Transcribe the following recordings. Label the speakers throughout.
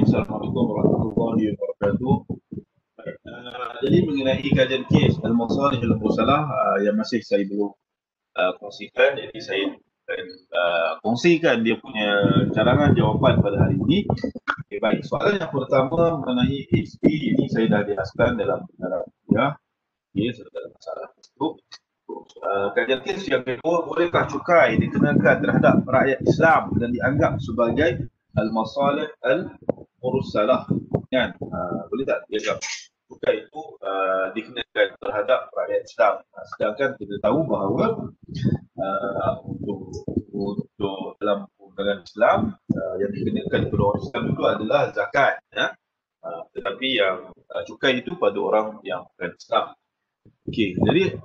Speaker 1: Assalamualaikum warahmatullahi wabarakatuh. Jadi mengenai kajian kes Al-Masalih Al-Mursalah yang masih saya belum kongsikan, jadi saya akan kongsikan dia punya cadangan jawapan pada hari ini. Okay, baik, soalan yang pertama mengenai HP ini saya dah jelaskan dalam kuliah. Okay, dalam masalah tersebut. Kajian kes yang kedua, bolehkah cukai dikenakan terhadap rakyat Islam dan dianggap sebagai Al-Masalih Al-Mursalah? Kan? Boleh tak dianggap cukai itu dikenakan terhadap rakyat Islam? Sedangkan kita tahu bahawa untuk dalam perundangan Islam yang dikenakan kepada orang Islam itu adalah zakat, ya? Tetapi yang cukai itu pada orang yang bukan Islam. Okey, jadi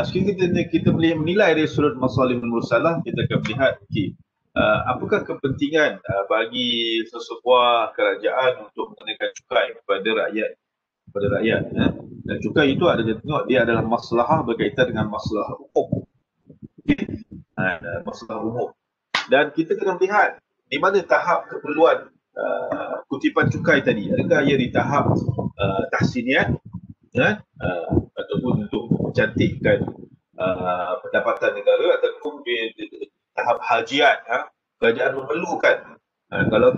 Speaker 1: sekarang kita boleh menilai dari sudut Masalih Mursalah, kita akan melihat apakah kepentingan bagi sesebuah kerajaan untuk mengenakan cukai kepada rakyat, ya? Dan cukai itu ada tengok dia adalah maslahah berkaitan dengan maslahah umum. Okey, maslahah umum. Dan kita kena melihat di mana tahap keperluan kutipan cukai tadi. Adakah ia di tahap tahsiniat, ataupun untuk mencantikkan pendapatan negara, ataupun di tahap hajiat, kerajaan memerlukan. Kalau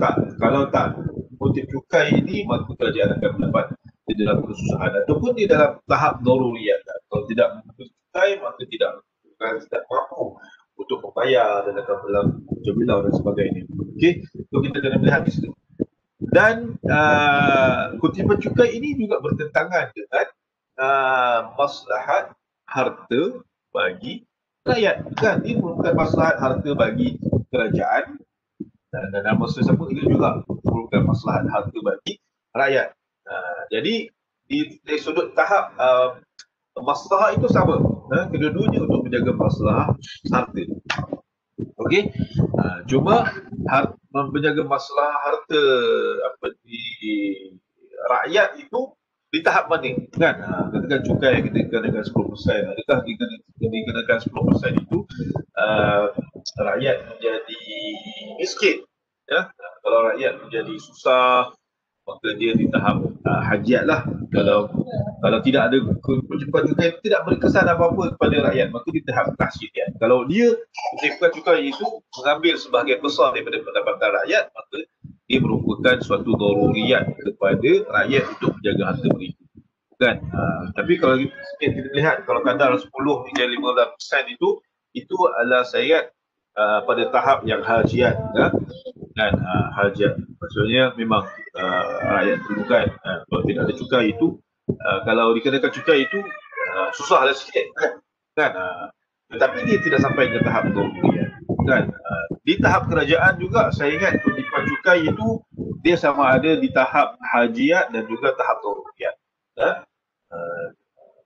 Speaker 1: tak kutip cukai ini, maka kerajaan akan mendapat di dalam kesusahan, ataupun di dalam tahap daruriyat. Kalau tidak mengikut cukai, maka tidak mampu untuk membayar dan akan berlaku jubilau dan sebagainya. Okey, so kita kena melihat di situ. Dan kutipan cukai ini juga bertentangan dengan maslahat harta bagi rakyat, kan? Ini bukan maslahat harta bagi kerajaan, dan dalam masa sama itu juga bukan maslahat harta bagi rakyat. Jadi dari sudut tahap maslahah itu sama, kedua-duanya untuk menjaga maslahah harta. Okey, cuma menjaga masalah harta di rakyat itu di tahap mana, kan? Katakan cukai kita kenakan 10%, adakah dikenakan 10% itu rakyat menjadi miskin, ya? Kalau rakyat menjadi susah, maka dia di tahap hajiat lah. Kalau tidak ada kutipan cukai, tidak berkesan apa-apa kepada rakyat, maka di tahap tahsiniat. Kalau dia kutipan cukai itu mengambil sebahagian besar daripada pendapatan rakyat, maka dia merupakan suatu daruriyat kepada rakyat untuk menjaga harta mereka, kan? Tapi kalau kita lihat, kalau kadar 10 hingga 15% itu adalah saya pada tahap yang hajiat, kan? Hajiat maksudnya memang rakyat perlukan. Kalau tidak ada cukai itu, kalau dikenakan cukai itu susahlah sikit, kan? Tetapi dia tidak sampai ke tahap daruriyat, kan? Di tahap kerajaan juga saya ingat kutipan cukai itu dia sama ada di tahap hajiat dan juga tahap daruriyat.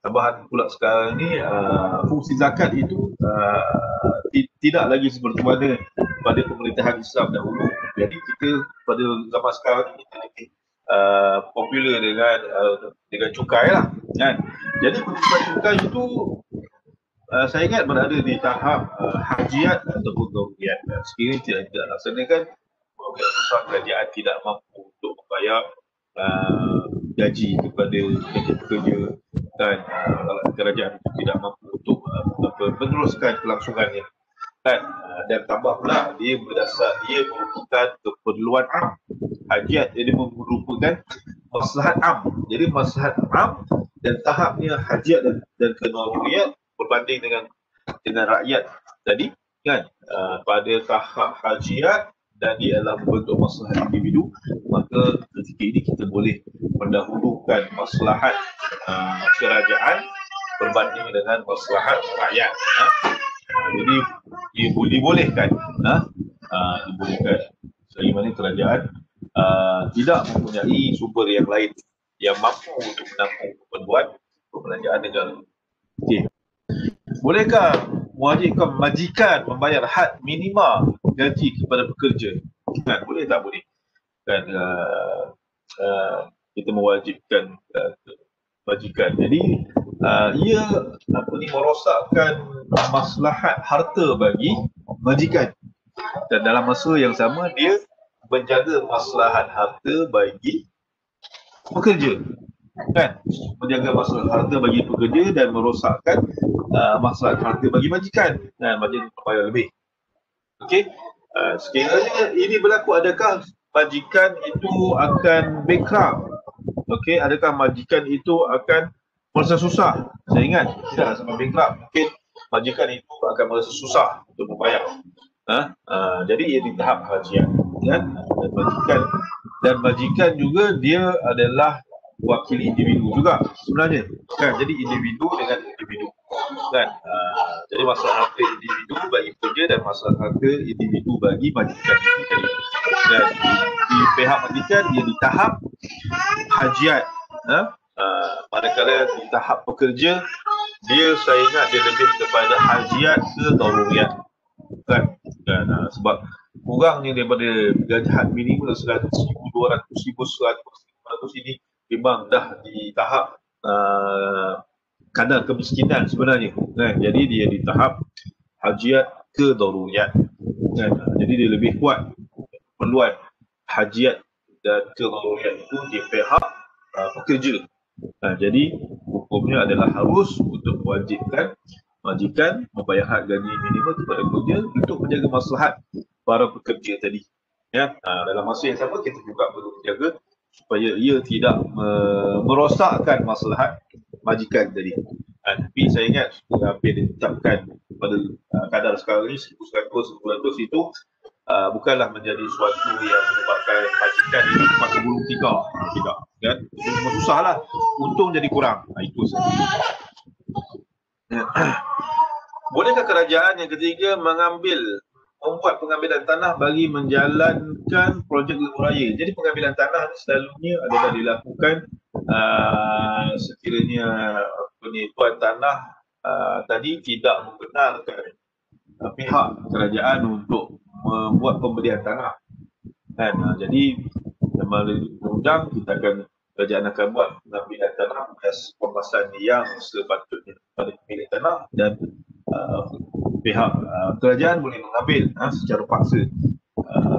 Speaker 1: Tambahan pula sekarang ni fungsi zakat itu tidak lagi seperti mana pada pemerintahan Islam dahulu. Jadi kita pada zaman sekarang ni kita lebih popular dengan cukai lah, kan? Jadi kutipan cukai itu saya ingat berada di tahap hajiat ataupun daruriyat. Sekiranya tidak laksanakan, kerajaan tidak mampu untuk membayar gaji kepada pekerja, dan kerajaan itu tidak mampu untuk meneruskan kelangsungannya, kan? Dan tambah pula dia merupakan keperluan am, hajiat, jadi merupakan maslahat am. Jadi maslahat am dan tahapnya hajiat dan daruriyat berbanding dengan rakyat tadi, kan? Pada tahap hajiat dan dia adalah bentuk maslahat individu, maka ketika ini kita boleh mendahulukan maslahat kerajaan berbanding dengan maslahat rakyat. Jadi dibolehkan, dibolehkan selagi mana kerajaan tidak mempunyai sumber yang lain yang mampu untuk menampung keperluan perbelanjaan negara. Okey. Bolehkah mewajibkan majikan membayar had minima gaji kepada pekerja? Kan, boleh tak boleh? Kan kita mewajibkan majikan. Jadi ia merosakkan maslahat harta bagi majikan, dan dalam masa yang sama dia menjaga maslahat harta bagi pekerja, kan? Menjaga maslahat harta bagi pekerja dan merosakkan maslahat harta bagi majikan, kan? Majikan berbayar lebih. Okey, sekiranya ini berlaku, adakah majikan itu akan bankrupt? Okey, adakah majikan itu akan merasa susah? Saya ingat tidak sampai bankrupt. Mungkin majikan itu akan merasa susah untuk membayar. Jadi ia di tahap hajiat, kan? Dan majikan juga dia adalah wakil individu juga sebenarnya, kan? Jadi individu dengan individu, kan? Jadi masalah harta individu bagi pekerja dan masalah harta individu bagi majikan. Dan di pihak majikan dia di tahap hajiat, manakala di tahap pekerja dia, saya ingat dia lebih kepada hajiat ke daruriyat, kan? Sebab kurangnya daripada gaji had minimum 100,000, 200,000, 100,000 ini memang dah di tahap kadar kemiskinan sebenarnya, kan? Jadi dia di tahap hajiat ke daruriyat, kan? Jadi dia lebih kuat keperluan hajiat dan ke daruriyat itu di pihak pekerja. Jadi hukumnya adalah harus untuk mewajibkan majikan membayar had gaji minimum kepada pekerja untuk menjaga maslahat para pekerja tadi, ya. Dalam masa yang sama kita juga perlu menjaga supaya ia tidak merosakkan maslahat majikan tadi. Tapi saya ingat hampir ditetapkan pada kadar sekarang ini 1,100, 1,200 itu bukanlah menjadi suatu yang menyebabkan majikan ini dapat gulung tikar, tidak, kan? Itu memang susahlah, untung jadi kurang. Itu saja. Bolehkah kerajaan yang ketiga membuat pengambilan tanah bagi menjalankan projek lebuh raya? Jadi pengambilan tanah ini selalunya adalah dilakukan sekiranya tuan tanah tadi tidak membenarkan pihak kerajaan untuk membuat pembelian tanah, kan? Jadi melalui undang kita kerajaan akan buat pengambilan tanah atas pembahasan yang sepatutnya pada pemilik tanah, dan pihak kerajaan boleh mengambil secara paksa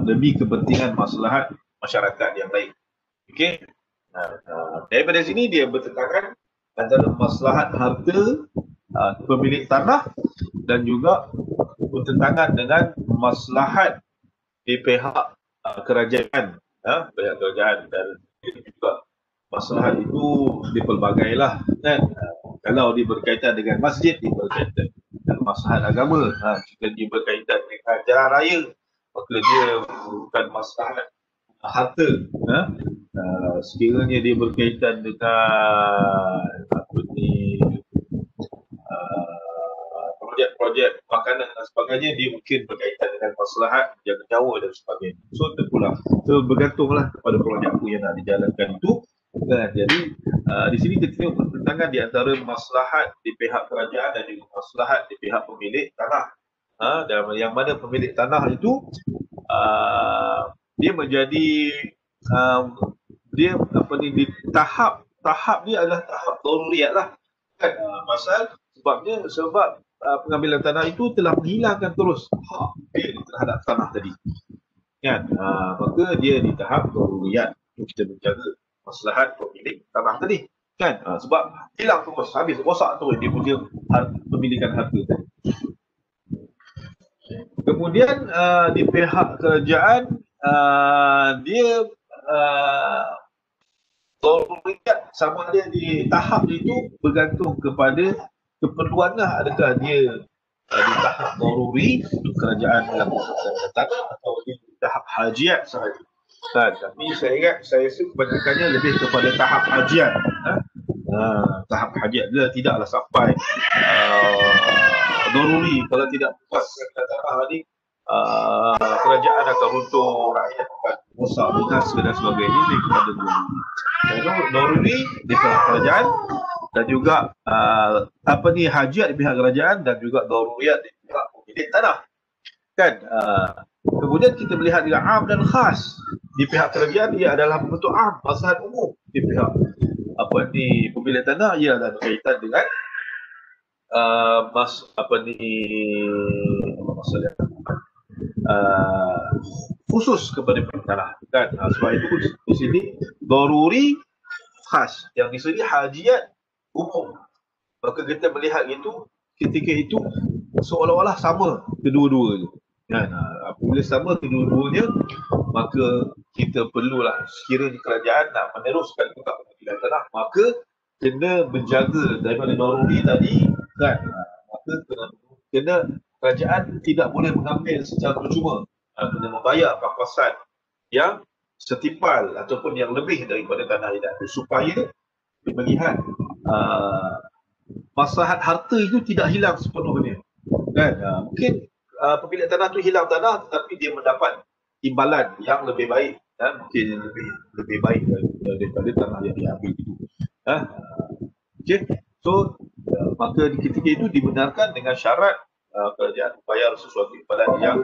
Speaker 1: demi kepentingan maslahat masyarakat yang lain. Okey, daripada sini dia bertentangan antara maslahat harta pemilik tanah dan juga bertentangan dengan maslahat di pihak kerajaan, pihak kerajaan, dan juga maslahat itu dipelbagailah, kan? Kalau dia berkaitan dengan masjid, dia berkaitan dengan maslahat agama. Jika dia berkaitan dengan jalan raya, maka dia bukan maslahat harta. Sekiranya dia berkaitan dengan projek-projek makanan dan sebagainya, dia mungkin berkaitan dengan maslahat jaga nyawa dan sebagainya. So tentulah, bergantunglah kepada projek apa yang nak dijalankan itu. Jadi di sini kita tengok pertentangan di antara maslahat di pihak kerajaan dan juga maslahat di pihak pemilik tanah. Dan yang mana pemilik tanah itu dia menjadi dia di tahap dia adalah tahap daruriyat lah, kan? Sebab pengambilan tanah itu telah menghilangkan terus hak dia terhadap tanah tadi, kan? Maka dia di tahap daruriyat untuk kita menjaga maslahat pemilik tanah tadi, kan? Sebab hilang terus, habis, rosak terus dia punya pemilikan harta tadi. Kemudian di pihak kerajaan dia daruriyat sama ada di tahap itu bergantung kepada keperluan lah, adakah dia di tahap daruri untuk kerajaan melakukan tanah atau di tahap hajiat sahaja. Tapi saya ingat, saya rasa kebanyakannya lebih kepada tahap hajiat. Tahap hajiat dia tidaklah sampai daruri. Kalau tidak puas tanah ni, kerajaan akan runtuh, rakyat akan rosak, binas dan sebagainya. Ini kepada daruri di pihak kerajaan, dan juga hajiat di pihak kerajaan, dan juga daruriyat di pihak pemilik tanah, kan? Kemudian kita melihat dengan am dan khas. Di pihak kerajaan ia adalah bentuk am, maslahat umum. Di pihak pemilik tanah ia adalah berkaitan dengan masalah khusus kepada pemilik tanah kan. Sebab itu di sini daruri khas, yang di sini hajiat umum. Maka kita melihat itu ketika itu seolah-olah sama kedua-duanya kan. Apabila sama kedua-duanya, maka kita perlulah, sekiranya kerajaan nak meneruskan buka pemilihan tanah, maka kena menjaga daripada daruri tadi kan. Maka kena kerajaan tidak boleh mengambil secara percuma, kena membayar pampasan yang setimpal ataupun yang lebih daripada tanah yang ada, supaya melihat maslahat harta itu tidak hilang sepenuhnya kan. Mungkin pemilik tanah tu hilang tanah, tetapi dia mendapat imbalan yang lebih baik, mungkin yang lebih baik daripada tanah yang diambil itu. Okey, so maka ketika itu dibenarkan dengan syarat kerajaan bayar sesuatu imbalan yang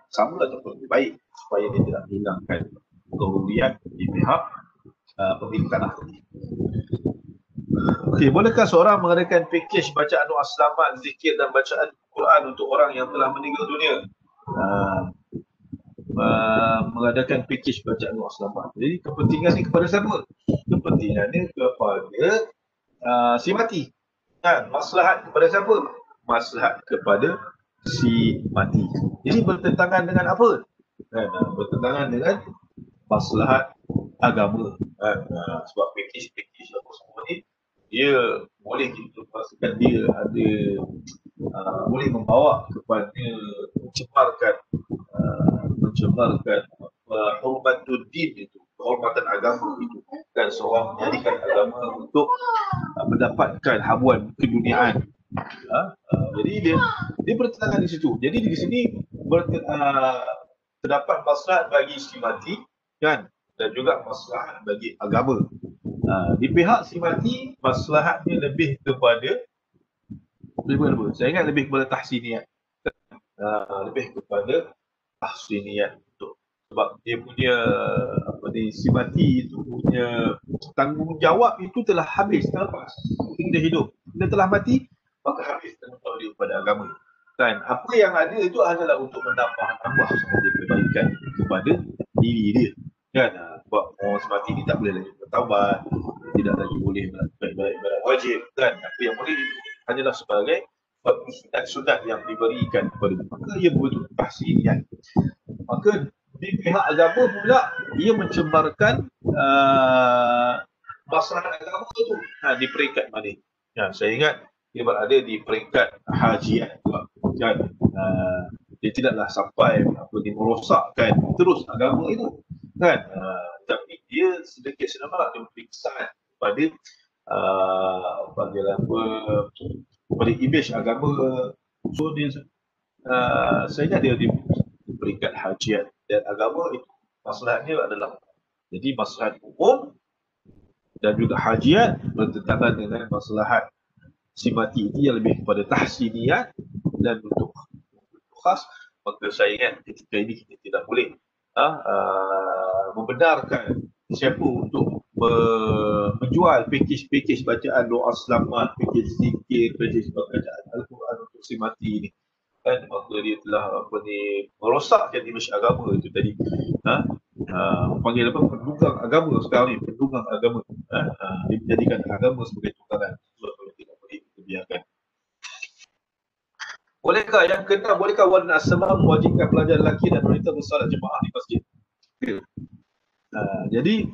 Speaker 1: sama ataupun lebih baik, supaya dia tidak hilangkan kerugian di pihak pemilik tanah tadi. Okey, bolehkah seorang mengadakan pakej bacaan doa selamat, zikir dan bacaan Quran untuk orang yang telah meninggal dunia? Mengadakan pakej bacaan doa selamat. Jadi kepentingan ni kepada siapa? Kepentingan ni kepada si mati. Kan, maslahat kepada siapa? Maslahat kepada si mati. Jadi bertentangan dengan apa? Kan, bertentangan dengan maslahat agama. Kan, sebab pakej-pakej apa semua ni, dia boleh kita pastikan dia ada boleh membawa kepada mencemarkan hormatuddin itu, kehormatan agama itu, dan seorang menjadikan agama untuk mendapatkan habuan keduniaan. Jadi dia bertentangan di situ. Jadi di sini terdapat maslahat bagi si mati kan, dan juga maslahat bagi agama. Di pihak si mati, maslahatnya lebih kepada saya ingat lebih kepada tahsiniat. Lebih kepada tahsiniat untuk, sebab dia punya si mati itu punya tanggungjawab itu telah habis, telah lepas ketika dia hidup. Dia telah mati, maka habis tanggungjawab dia kepada agama. Kan, apa yang ada itu hanyalah untuk menambah sahaja kebaikan kepada diri dia. Kan, sebab orang semati ni tak boleh lagi bertaubat, tidak lagi boleh melakukan ibadat wajib. Kan, apa yang boleh hanyalah sebagai sunat yang diberikan kepada dia. Maka ia betul tahsiniat. Maka di pihak agama pula, ia mencemarkan masalah agama itu di peringkat mana? Saya ingat dia berada di peringkat hajiat kan. Dia tidaklah sampai merosakkan terus agama itu kan. Tapi dia sedikit senamak dia periksaan kepada kepada imej agama. So dia saya ingat dia di peringkat hajiat, dan agama itu masalahnya adalah, jadi maslahat umum dan juga hajiat bertentangan dengan maslahat si mati ini yang lebih kepada tahsiniat dan untuk khas. Maka saya ingat ketika ini kita tidak boleh membenarkan siapa untuk menjual pakej-pakej bacaan doa selamat, pakej zikir, pakej bacaan Al-Quran untuk si mati ini kan. Maka dia telah merosakkan imej agama itu tadi. Panggil apa, pendunggang agama sekarang ni, pendunggang agama. Dia menjadikan agama sebagai tunggangan, sesuatu yang tidak boleh dibiarkan. Bolehkah wali asma mewajibkan pelajar lelaki dan wanita bersolat jemaah di masjid? Jadi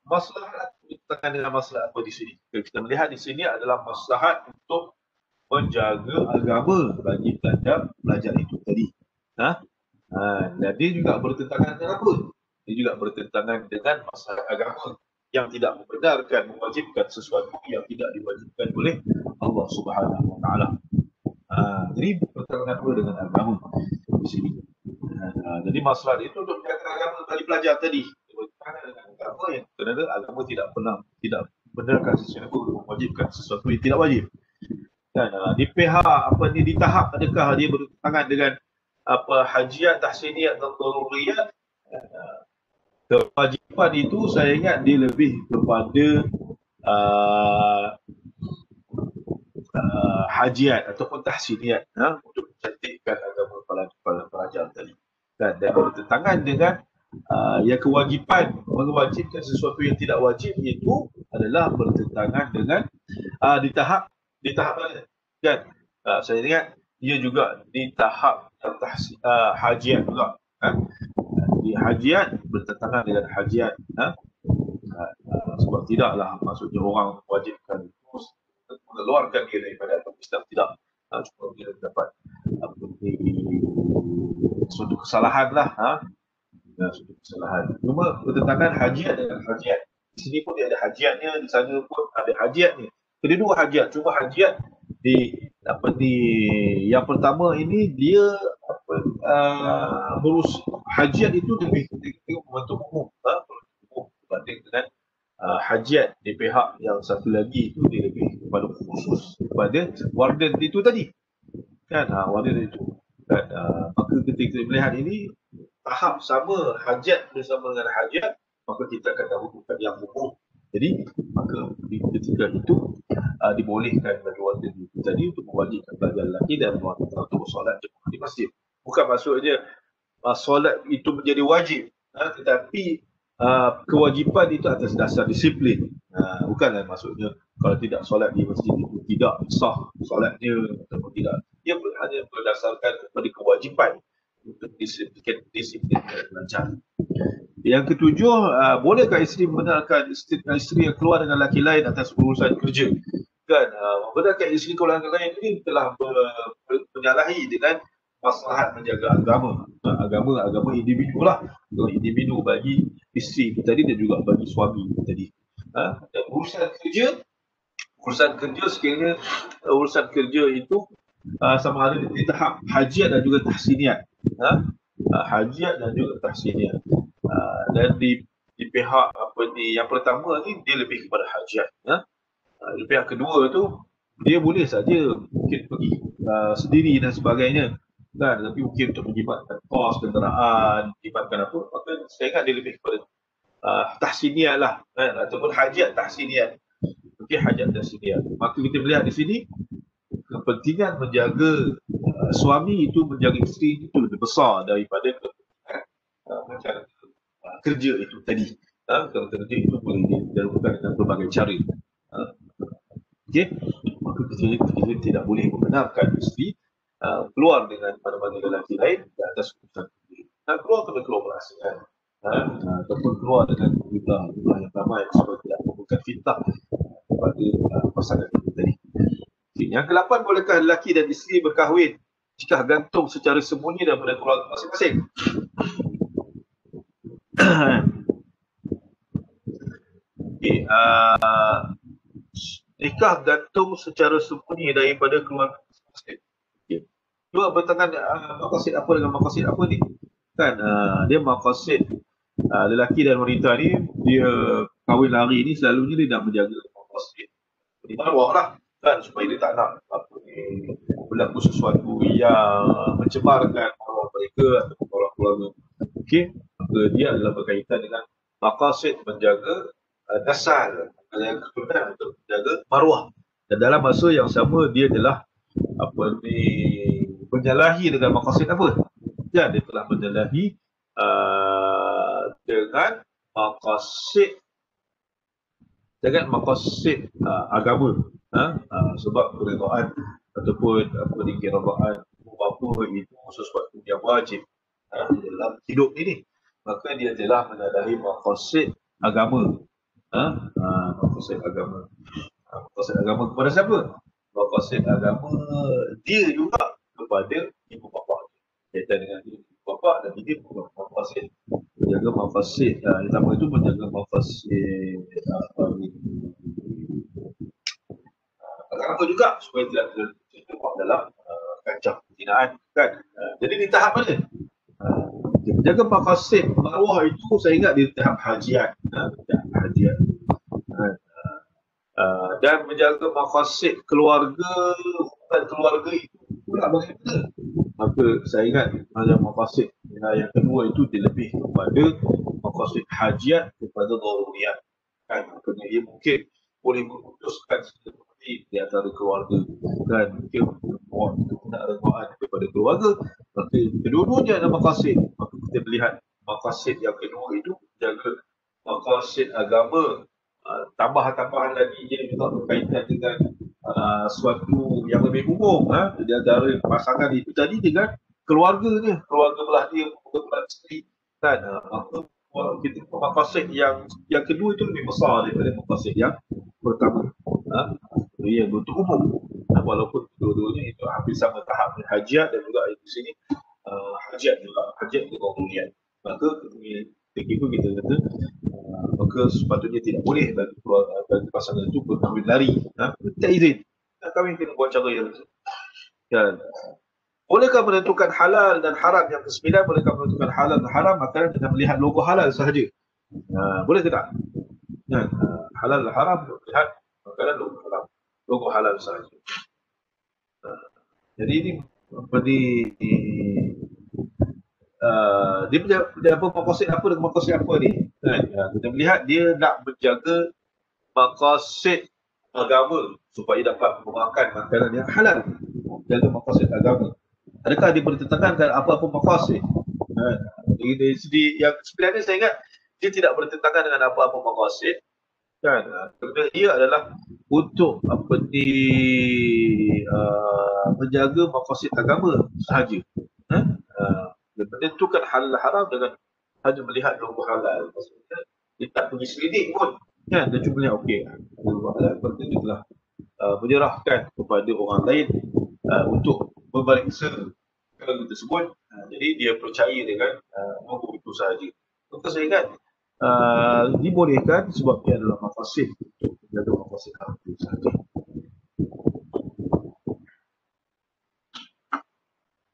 Speaker 1: maslahat bertentangan dengan maslahat apa di sini? Kita melihat di sini adalah maslahat untuk menjaga agama bagi pelajar itu tadi. Dan dia juga bertentangan dengan apa? Dia juga bertentangan dengan masalah agama yang tidak membenarkan mewajibkan sesuatu yang tidak diwajibkan oleh Allah Subhanahu Wa Taala. Jadi bertentangan apa dengan agama di sini. Jadi masalah itu untuk menjaga agama bagi pelajar tadi. Bertentangan dengan agama yang kerana agama tidak benarkan sesuatu, mewajibkan sesuatu yang tidak wajib. Dan di pihak di tahap adakah dia bertentangan dengan hajiat, tahsiniat dan daruriyat? Kewajipan itu saya ingat dia lebih kepada hajiat ataupun tahsiniat untuk mencantikkan agama pelajar tadi. Dan bertentangan bertentangan dengan yang kewajipan mewajibkan sesuatu yang tidak wajib, itu adalah bertentangan dengan di tahap mana kan. Saya ingat dia juga di tahap hajiat juga. Di hajiat bertentangan dengan hajiat. Sebab tidaklah maksudnya orang wajibkan mengeluarkan dia daripada agama Islam, tidak. Cuma dia dapat suatu kesalahan lah. Suatu kesalahan. Cuma bertentangan hajiat dengan hajiat. Di sini pun dia ada hajiatnya, di sana pun ada hajiatnya. Kedua hajiat, cuma hajiat di yang pertama ini dia hajiat itu lebih membentuk umum, berbanding dengan hajiat di pihak yang satu lagi itu dia lebih kepada khusus kepada warden itu tadi kan. Warden itu kan, maka ketika kita melihat ini tahap sama hajiat bersama dengan hajiat, maka kita akan dahulukan yang umum. Jadi maka ketika itu dibolehkan bagi warden itu tadi untuk mewajibkan pelajar lelaki dan wanita untuk bersolat jemaah di masjid. Bukan maksudnya solat itu menjadi wajib, tetapi kewajipan itu atas dasar disiplin. Bukanlah maksudnya kalau tidak solat di masjid itu tidak sah solatnya ataupun tidak. Ia hanya berdasarkan kepada kewajipan untuk disiplin belajar. Yang ketujuh, bolehkah isteri membenarkan isteri yang keluar dengan lelaki lain atas urusan kerja? Kan, membenarkan isteri keluar dengan lain ini telah menyalahi dengan maslahat menjaga agama. Agama individu lah. Individu bagi isteri itu tadi dan juga bagi suami itu tadi. Dan urusan kerja sekiranya urusan kerja itu sama ada di tahap hajiat dan juga tahsiniat. Hajiat dan juga tahsiniat. Dan di pihak yang pertama ni dia lebih kepada hajiat. Di pihak kedua tu dia boleh saja mungkin pergi sendiri dan sebagainya kan, tapi mungkin untuk menjimatkan kos kenderaan, menjimatkan apa, maka saya ingat dia lebih kepada tahsiniat lah kan, ataupun hajat tahsiniat. Mungkin hajat tahsiniat. Maka kita melihat di sini kepentingan menjaga suami itu menjaga isteri itu lebih besar daripada kepentingan kerja itu tadi. Kalau kerja itu boleh dilakukan dengan berbagai cara. Okey, maka kita tidak boleh membenarkan isteri keluar dengan mana-mana lelaki lain di atas urusan kerja. Keluar kena keluar berhasil, ataupun keluar dengan jumlah yang ramai supaya tidak membuka fitnah kepada pasangan itu tadi. Okay. Yang ke-8, bolehkah lelaki dan isteri berkahwin jika gantung secara sembunyi daripada keluarga masing-masing? Okay. Nikah gantung secara sembunyi daripada keluarga masing-masing. Okay. Dua bertentangan maqasid apa dengan maqasid apa ni? Kan dia maqasid lelaki dan wanita ni, dia kahwin lari ni selalunya dia nak menjaga maqasid di maruah lah kan, supaya dia tak nak berlaku sesuatu yang mencemarkan maruah mereka atau maruah keluarga. Okey, maka dia adalah berkaitan dengan maqasid menjaga dasar yang keturunan untuk menjaga maruah, dan dalam masa yang sama dia telah menyalahi dengan maqasid apa? Ya, dia telah menyalahi dengan maqasid agama. Sebab keredaan ataupun keredaan apa itu sesuatu yang wajib dalam hidup ini, maka dia telah menyalahi maqasid agama. Maqasid agama. Maqasid agama kepada siapa? Maqasid agama dia juga kepada ibu bapa. Kaitan dengan ibu bapa dan ini maqasid menjaga maqasid yang pertama itu menjaga maqasid agama juga supaya tidak terjebak dalam kancah perzinaan kan. Jadi di tahap mana? Menjaga maqasid maruah itu saya ingat di tahap hajiat. Dan menjaga maqasid keluarga, hubungan keluarga itu pula bagaimana? Maka saya ingat maqasid yang kedua itu dia lebih kepada maqasid hajiat kepada daruriyat kan. Kerana ia mungkin boleh memutuskan seperti di antara keluarga kan, mungkin itu kena redoaan kepada keluarga, maka kedua-duanya ada maqasid. Maka kita melihat maqasid yang kedua itu menjaga maqasid agama. Tambahan-tambahan lagi dia juga berkaitan dengan suatu yang lebih umum di antara pasangan itu tadi dengan keluarganya, keluarga belah dia, keluarga belah isteri kan. Maka kita maqasid yang kedua itu lebih besar daripada maqasid yang pertama. Yang untuk umum, walaupun dua-duanya itu hampir sama tahapnya, hajat dan juga di sini hajat juga umumnya. Maka ketika kita kata maka sepatutnya tidak boleh bagi pasangan itu berkahwin lari, minta izin. Kami kena buat cara yang kan. Bolehkah menentukan halal dan haram? Yang ke-9, bolehkah menentukan halal dan haram makanan dengan melihat logo halal sahaja? Boleh ke tak? Halal dan haram melihat makanan logo halal sahaja. Jadi ini dia punya apa maqasid apa dengan maqasid apa ni? Kita melihat dia nak menjaga maqasid agama supaya dapat memakan makanan yang halal. Jaga maqasid agama. Adakah dia bertentangan dengan apa-apa maqasid? Dari segi yang sebenarnya saya ingat dia tidak bertentangan dengan apa-apa maqasid kan. Kerana ia adalah untuk menjaga maqasid agama sahaja. Dia menentukan halal haram dengan hanya melihat logo halal. Maksudnya dia tak pergi selidik pun kan, dia cuma lihat okey logo halal, berarti dia telah menyerahkan kepada orang lain untuk memeriksa logo tersebut. Jadi dia percaya dengan logo itu sahaja. Maka saya ingat dibolehkan sebab dia adalah maqasid untuk menjaga maqasid itu sahaja.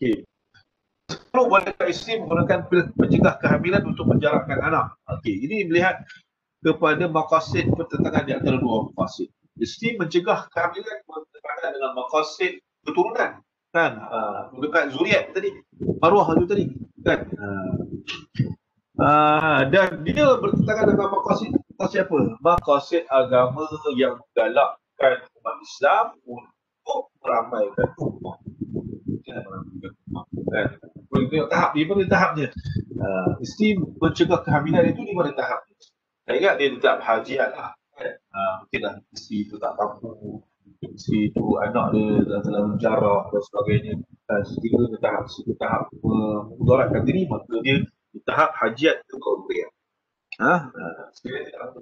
Speaker 1: Okey. Bolehkah isteri menggunakan pil pencegah kehamilan untuk menjarakkan anak? Okey, ini melihat kepada maqasid pertentangan di antara dua maqasid. Isteri mencegah kehamilan bertentangan dengan maqasid keturunan kan, menggunakan zuriat tadi, maruah itu tadi kan. Dan dia bertentangan dengan maqasid apa? Maqasid agama yang menggalakkan umat Islam untuk meramaikan umat. Tahap dia pada tahapnya. Isteri mencegah kehamilan itu di mana tahapnya? Saya ingat dia tetap hajiat lah. Mungkinlah isteri itu tak mampu, isteri itu anak dia dalam menjarah dan sebagainya. Sekiranya tahap memudaratkan diri, maka dia di tahap hajiat itu kemudian. Sekiranya tak mampu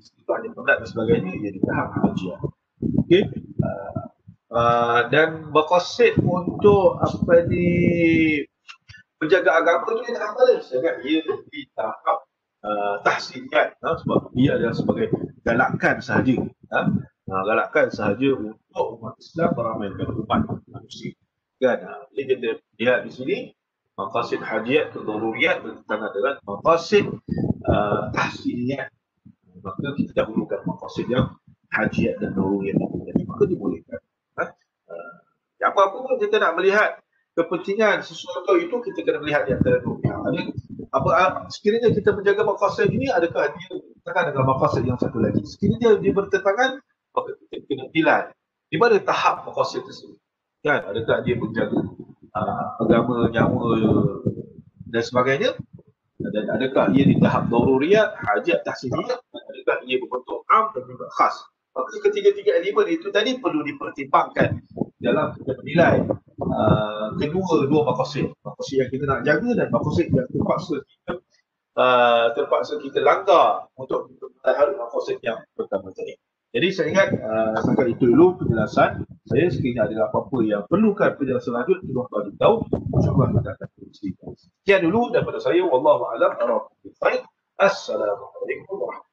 Speaker 1: isteri itu hanya penat dan sebagainya, dia di tahap hajiat. Okey. Dan maqasid untuk apa ni menjaga agama tu dia tak apa. Saya ingat ia di tahap tahsiniyat, sebab ia adalah sebagai galakan sahaja, galakan sahaja untuk umat Islam meramaikan umat manusia kan. Jadi kita lihat di sini maqasid hajiat ke daruriyat bertentangan dengan maqasid tahsiniyat. Maka kita dahulukan maqasid yang hajiat dan daruriyat itu, jadi maka dibolehkan. Apa-apa pun kita nak melihat kepentingan sesuatu itu, kita kena melihat di antara dua pihak. Sekiranya kita menjaga maqasid ini, adakah dia bertentangan dengan maqasid yang satu lagi? Sekiranya dia bertentangan, maka kita kena nilai di mana tahap maqasid tersebut kan. Adakah dia menjaga agama, nyawa dan sebagainya, dan adakah ia di tahap daruriyat, hajat, tahsiniyat, dan adakah ia berbentuk am dan juga khas. Maka ketiga-tiga elemen itu tadi perlu dipertimbangkan dalam kita menilai dua maqasid yang kita nak jaga dan maqasid yang terpaksa kita langgar untuk mentahari maqasid yang pertama tadi. Jadi saya ingat setakat itu dulu penjelasan saya. Sekiranya ada apa-apa yang perlukan penjelasan lanjut, tolong bagi tahu, insya-Allah kita akan cerita. Sekian dulu daripada saya, wallahu a'lam. Assalamualaikum warahmatullahi wabarakatuh.